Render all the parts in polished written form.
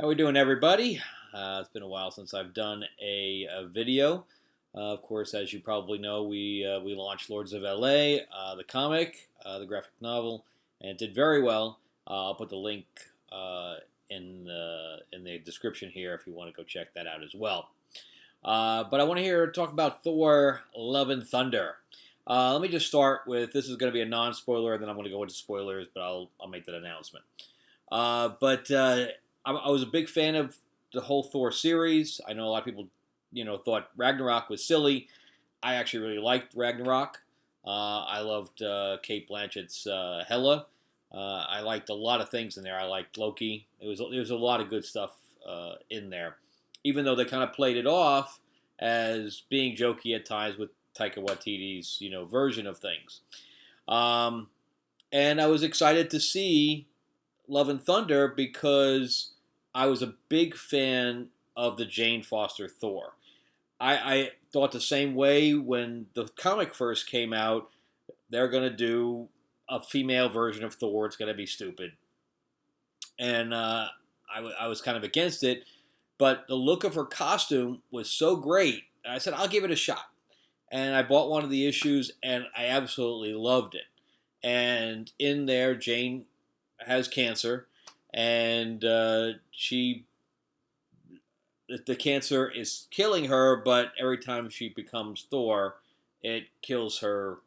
How we doing, everybody? It's been a while since I've done a video. Of course, as you probably know, we launched Lords of LA, the comic, the graphic novel, and it did very well. I'll put the link in the description here if you want to go check that out as well. But I want to talk about Thor: Love and Thunder. Let me just start with, this is going to be a non-spoiler, then I'm going to go into spoilers, but I'll make that announcement. I was a big fan of the whole Thor series. I know a lot of people, thought Ragnarok was silly. I actually really liked Ragnarok. I loved Kate Blanchett's Hela. I liked a lot of things in there. I liked Loki. There was a lot of good stuff in there, even though they kind of played it off as being jokey at times with Taika Waititi's version of things. And I was excited to see Love and Thunder because I was a big fan of the Jane Foster Thor. I thought the same way when the comic first came out. They're going to do a female version of Thor. It's going to be stupid. And I was kind of against it. But the look of her costume was so great. I said, I'll give it a shot. And I bought one of the issues, and I absolutely loved it. And in there, Jane has cancer, and the cancer is killing her, but every time she becomes Thor, it kills her.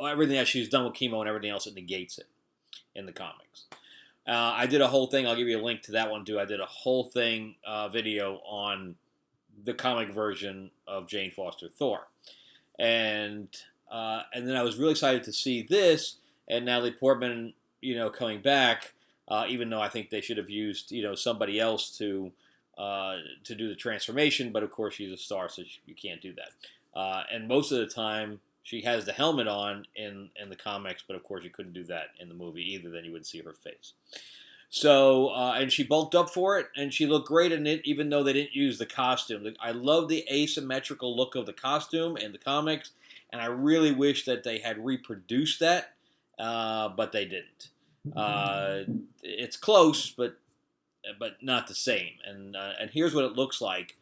Everything that she's done with chemo and everything else, it negates it in the comics. I did a whole thing. I'll give you a link to that one too. I did a whole thing video on the comic version of Jane Foster Thor, and then I was really excited to see this and Natalie Portman, coming back. Even though I think they should have used, somebody else to do the transformation, but of course she's a star, so you can't do that. And most of the time, she has the helmet on in the comics, but of course you couldn't do that in the movie either. Then you wouldn't see her face. So, and she bulked up for it, and she looked great in it, even though they didn't use the costume. I love the asymmetrical look of the costume in the comics, and I really wish that they had reproduced that, but they didn't. It's close, but not the same. And here's what it looks like.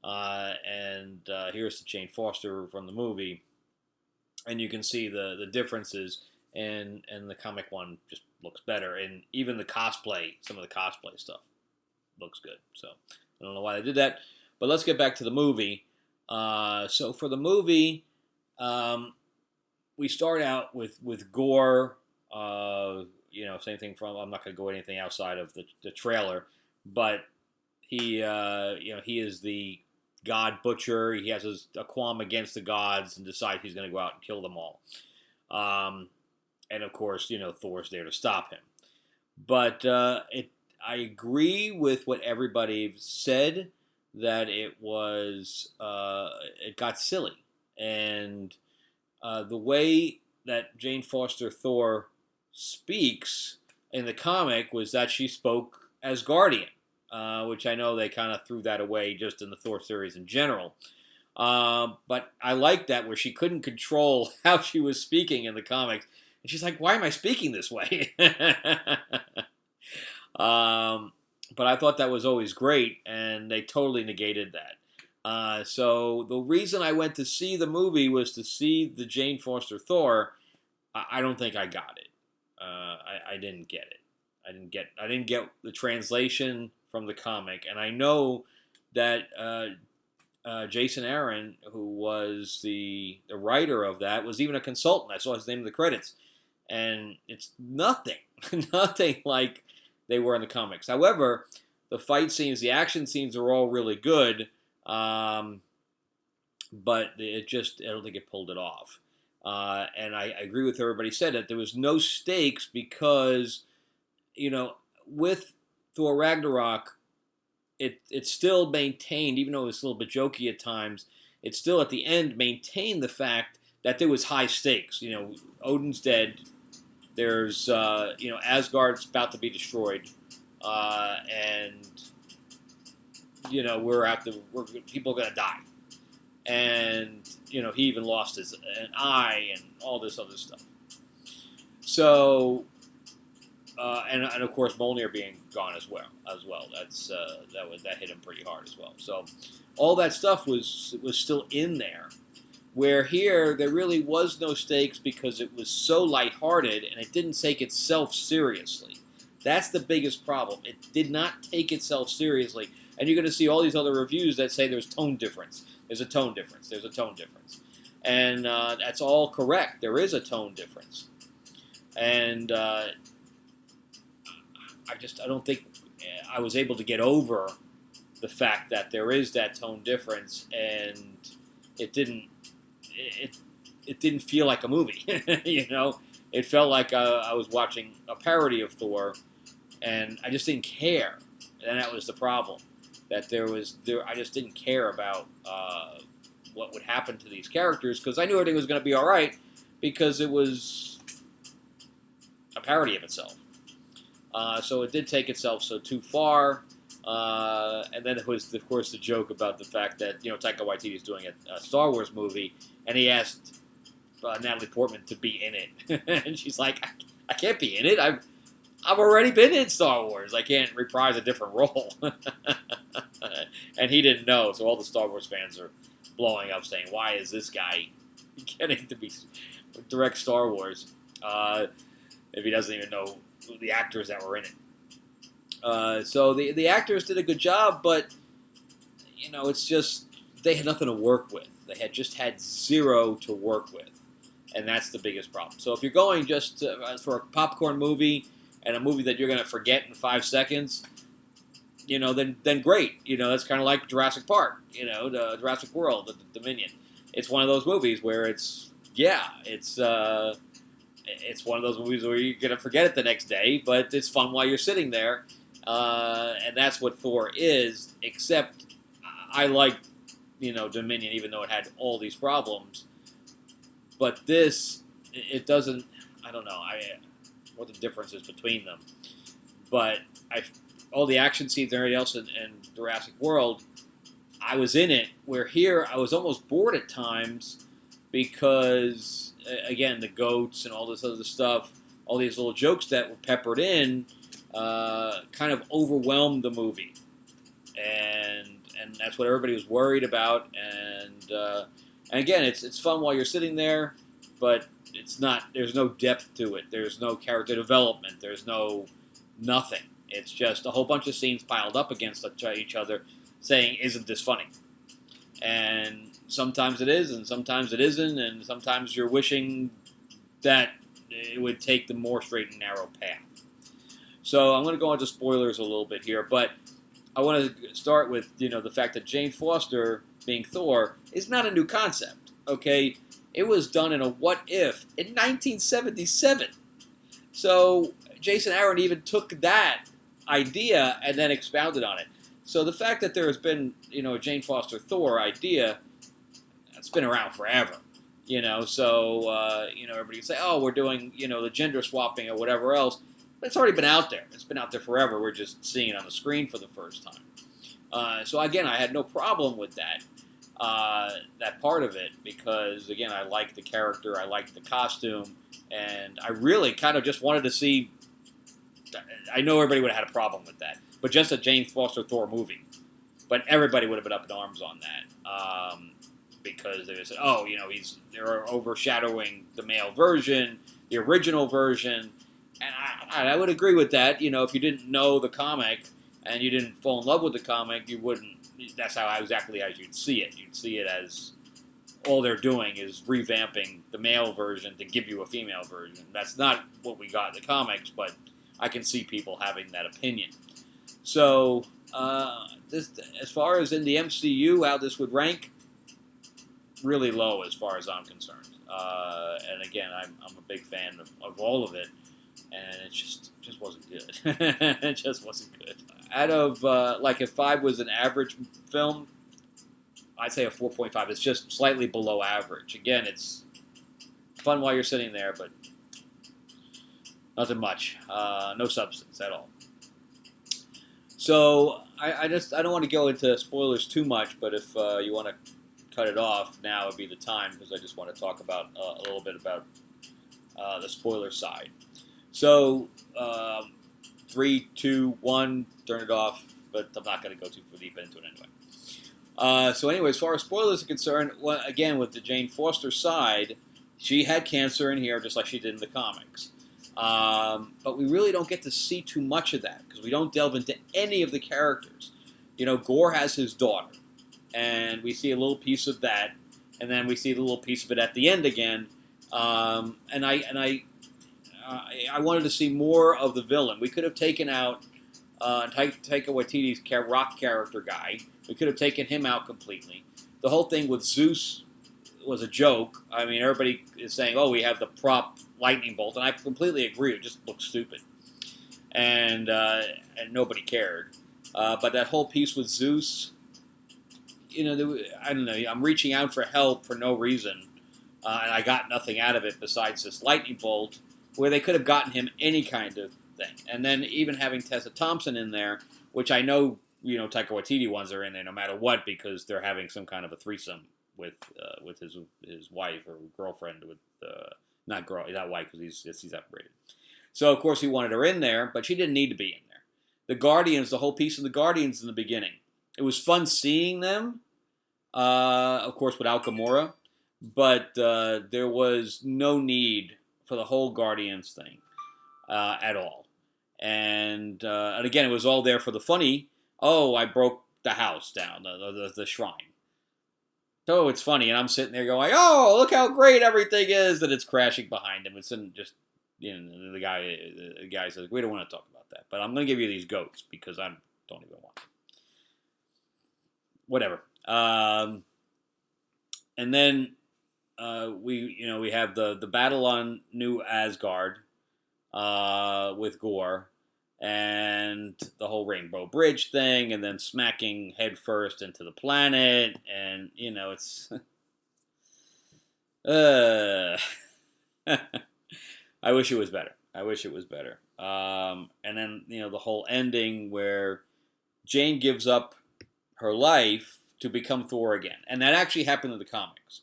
Here's the Jane Foster from the movie, and you can see the differences. And the comic one just looks better, and even the cosplay, some of the cosplay stuff looks good. So I don't know why they did that, but let's get back to the movie. So for the movie, we start out with gore. Same thing from, I'm not going to go anything outside of the trailer, but he is the god butcher. He has a qualm against the gods and decides he's going to go out and kill them all. And of course, Thor's there to stop him. But I agree with what everybody said, that it got silly. And the way that Jane Foster Thor speaks in the comic was that she spoke as Guardian, which I know they kind of threw that away just in the Thor series in general. But I like that, where she couldn't control how she was speaking in the comics. And she's like, why am I speaking this way? But I thought that was always great, and they totally negated that. So the reason I went to see the movie was to see the Jane Foster Thor. I don't think I got it. I didn't get it. I didn't get the translation from the comic, and I know that Jason Aaron, who was the writer of that, was even a consultant. I saw his name in the credits, and it's nothing like they were in the comics. However, the fight scenes, the action scenes are all really good, but I don't think it pulled it off. And I agree with everybody said that there was no stakes because, with Thor Ragnarok, it still maintained, even though it was a little bit jokey at times, it still at the end maintained the fact that there was high stakes. Odin's dead. There's, Asgard's about to be destroyed. And, people are going to die. And, he even lost an eye and all this other stuff. So and of course Mjolnir being gone as well. That hit him pretty hard as well. So all that stuff was still in there. Where here there really was no stakes because it was so lighthearted and it didn't take itself seriously. That's the biggest problem. It did not take itself seriously, and you're going to see all these other reviews that say there's tone difference. There's a tone difference. There's a tone difference, and that's all correct. There is a tone difference, and I don't think I was able to get over the fact that there is that tone difference, and it didn't feel like a movie. It felt like I was watching a parody of Thor, and I just didn't care, and that was the problem. That I just didn't care about what would happen to these characters because I knew everything was going to be all right because it was a parody of itself. So it did take itself so too far. And then it was, of course, the joke about the fact that Taika Waititi is doing a Star Wars movie, and he asked Natalie Portman to be in it, and she's like, "I can't be in it. I've already been in Star Wars. I can't reprise a different role." And he didn't know, so all the Star Wars fans are blowing up, saying, "Why is this guy getting to direct Star Wars if he doesn't even know the actors that were in it?" So the actors did a good job, but it's just they had nothing to work with. They had just had zero to work with, and that's the biggest problem. So if you're going just for a popcorn movie and a movie that you're going to forget in 5 seconds, then great. That's kind of like Jurassic Park, the Jurassic World, the Dominion. It's one of those movies where it's one of those movies where you're going to forget it the next day, but it's fun while you're sitting there. And that's what Thor is, except I like, Dominion, even though it had all these problems. But this, it doesn't, I don't know what the difference is between them. But all the action scenes and everything else in Jurassic World, I was in it, where here I was almost bored at times because, again, the goats and all this other stuff, all these little jokes that were peppered in, kind of overwhelmed the movie, and that's what everybody was worried about. And again, it's fun while you're sitting there, but it's not. There's no depth to it. There's no character development. There's nothing. It's just a whole bunch of scenes piled up against each other, saying, "Isn't this funny?" And sometimes it is, and sometimes it isn't, and sometimes you're wishing that it would take the more straight and narrow path. So I'm going to go into spoilers a little bit here, but I want to start with the fact that Jane Foster being Thor is not a new concept. Okay, it was done in a What If in 1977. So Jason Aaron even took that idea and then expounded on it. So the fact that there has been a Jane Foster Thor idea, it's been around forever. So everybody can say, "Oh, we're doing the gender swapping or whatever else." It's already been out there. It's been out there forever. We're just seeing it on the screen for the first time. So again, I had no problem with that part of it because, again, I liked the character, I liked the costume, and I really kind of just wanted to see. I know everybody would have had a problem with that, but just a Jane Foster Thor movie. But everybody would have been up in arms on that because they said, "Oh, they're overshadowing the male version, the original version." And I would agree with that. If you didn't know the comic and you didn't fall in love with the comic, you wouldn't. That's exactly as you'd see it. You'd see it as all they're doing is revamping the male version to give you a female version. That's not what we got in the comics, but I can see people having that opinion. So, as far as in the MCU, how this would rank, really low as far as I'm concerned. And again, I'm a big fan of all of it. And it just wasn't good. It just wasn't good. Out of, if 5 was an average film, I'd say a 4.5. It's just slightly below average. Again, it's fun while you're sitting there, but nothing much. No substance at all. So, I don't want to go into spoilers too much, but if you want to cut it off, now would be the time, because I just want to talk about a little bit about the spoiler side. So, 3, 2, 1, turn it off. But I'm not going to go too deep into it anyway. So anyway, as far as spoilers are concerned, well, again, with the Jane Foster side, she had cancer in here just like she did in the comics. But we really don't get to see too much of that because we don't delve into any of the characters. Gore has his daughter, and we see a little piece of that, and then we see the little piece of it at the end again. I wanted to see more of the villain. We could have taken out Taika Waititi's rock character guy. We could have taken him out completely. The whole thing with Zeus was a joke. I mean, everybody is saying, "Oh, we have the prop lightning bolt," and I completely agree. It just looks stupid, and nobody cared. But that whole piece with Zeus, I don't know. I'm reaching out for help for no reason, and I got nothing out of it besides this lightning bolt, where they could have gotten him any kind of thing. And then even having Tessa Thompson in there, which I know, Taika Waititi ones are in there no matter what because they're having some kind of a threesome with his wife or girlfriend with not wife because he's separated. So of course he wanted her in there, but she didn't need to be in there. The Guardians, the whole piece of the Guardians in the beginning, it was fun seeing them, of course without Gamora, but there was no need for the whole Guardians thing at all. And again, it was all there for the funny. Oh, I broke the house down, the shrine. So it's funny, and I'm sitting there going, "Oh, look how great everything is!" And it's crashing behind him. It's just, the guy says, "We don't want to talk about that, but I'm going to give you these goats because I don't even want them." Whatever. And then we have the battle on New Asgard with Gore and the whole Rainbow Bridge thing, and then smacking headfirst into the planet, and it's. I wish it was better. And then the whole ending where Jane gives up her life to become Thor again, and that actually happened in the comics.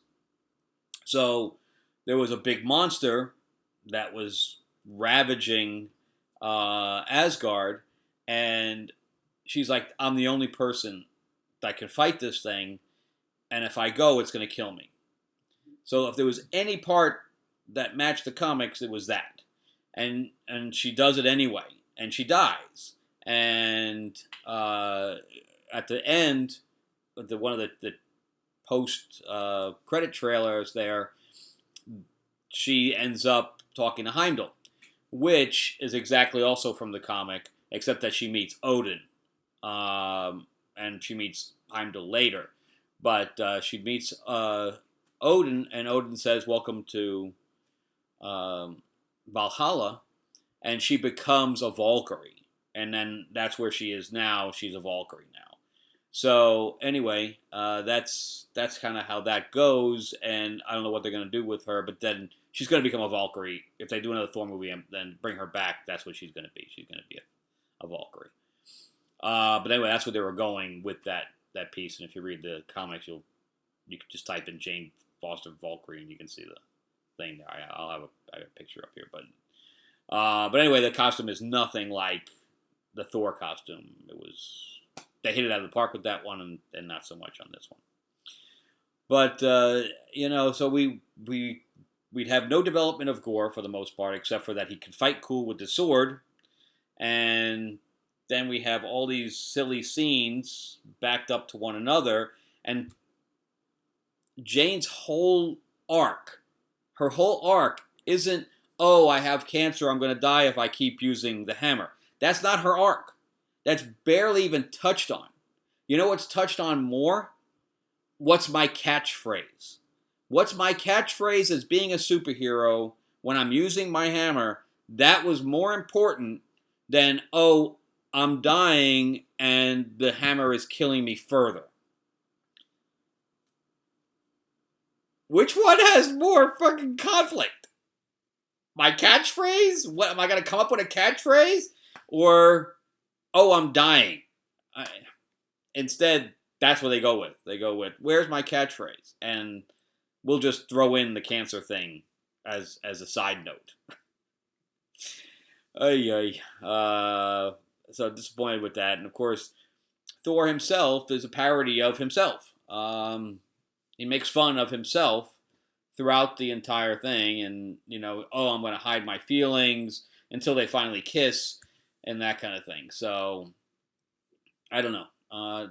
So there was a big monster that was ravaging Asgard, and she's like, "I'm the only person that can fight this thing, and if I go, it's going to kill me." So if there was any part that matched the comics, it was that. And she does it anyway, and she dies. And at the end, one of the post credit trailers there, she ends up talking to Heimdall, which is exactly also from the comic, except that she meets Odin, and she meets Heimdall later. But she meets Odin, and Odin says, "Welcome to Valhalla," and she becomes a Valkyrie. And then that's where she is now. She's a Valkyrie now. So anyway, that's kind of how that goes, and I don't know what they're going to do with her, but then she's going to become a Valkyrie. If they do another Thor movie and then bring her back, that's what she's going to be. She's going to be a Valkyrie. But anyway, that's where they were going with that piece, and if you read the comics, you can just type in Jane Foster Valkyrie, and you can see the thing there. I'll have a picture up here, but anyway, the costume is nothing like the Thor costume. They hit it out of the park with that one, and not so much on this one. But so we'd have no development of Gore for the most part, except for that he can fight cool with the sword, and then we have all these silly scenes backed up to one another, and Jane's whole arc, her whole arc isn't, "Oh, I have cancer, I'm going to die if I keep using the hammer." That's not her arc. That's barely even touched on. You know what's touched on more? What's my catchphrase? What's my catchphrase as being a superhero when I'm using my hammer? That was more important than, "Oh, I'm dying and the hammer is killing me further." Which one has more fucking conflict? My catchphrase? What, am I going to come up with a catchphrase? Or, "Oh, I'm dying"? Instead, that's what they go with. They go with, "Where's my catchphrase?" And we'll just throw in the cancer thing as a side note. Ay, ay. So disappointed with that. And of course, Thor himself is a parody of himself. He makes fun of himself throughout the entire thing, and oh, I'm going to hide my feelings until they finally kiss, and that kind of thing. So I don't know.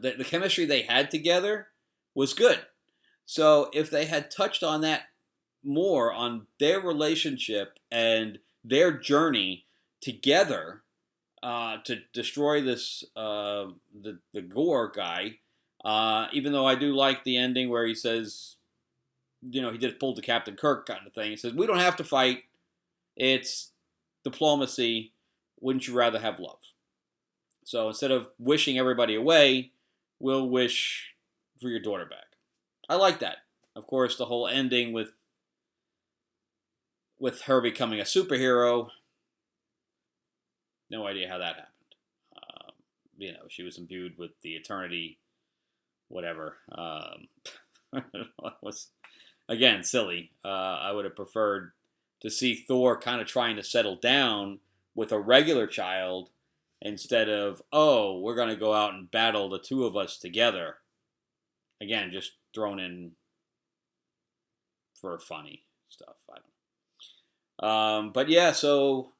The chemistry they had together was good. So if they had touched on that more, on their relationship and their journey together to destroy this the Gore guy. Even though I do like the ending where he says, he did pull the Captain Kirk kind of thing. He says, "We don't have to fight. It's diplomacy. Wouldn't you rather have love?" So instead of wishing everybody away, we'll wish for your daughter back. I like that. Of course, the whole ending with her becoming a superhero. No idea how that happened. She was imbued with the eternity, whatever. Was again silly. I would have preferred to see Thor kind of trying to settle down with a regular child instead of, oh, we're going to go out and battle the two of us together. Again, just thrown in for funny stuff. I don't know. But yeah, so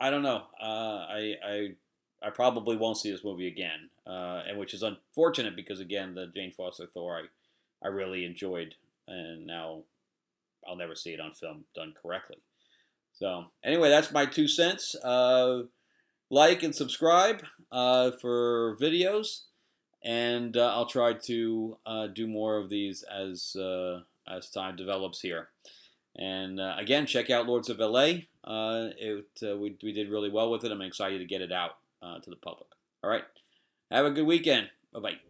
I don't know. I probably won't see this movie again, and which is unfortunate because again, the Jane Foster Thor I really enjoyed, and now I'll never see it on film done correctly. So anyway, that's my 2 cents. Like and subscribe for videos, and I'll try to do more of these as time develops here. And again, check out Lords of LA. We did really well with it. I'm excited to get it out to the public. All right. Have a good weekend. Bye-bye.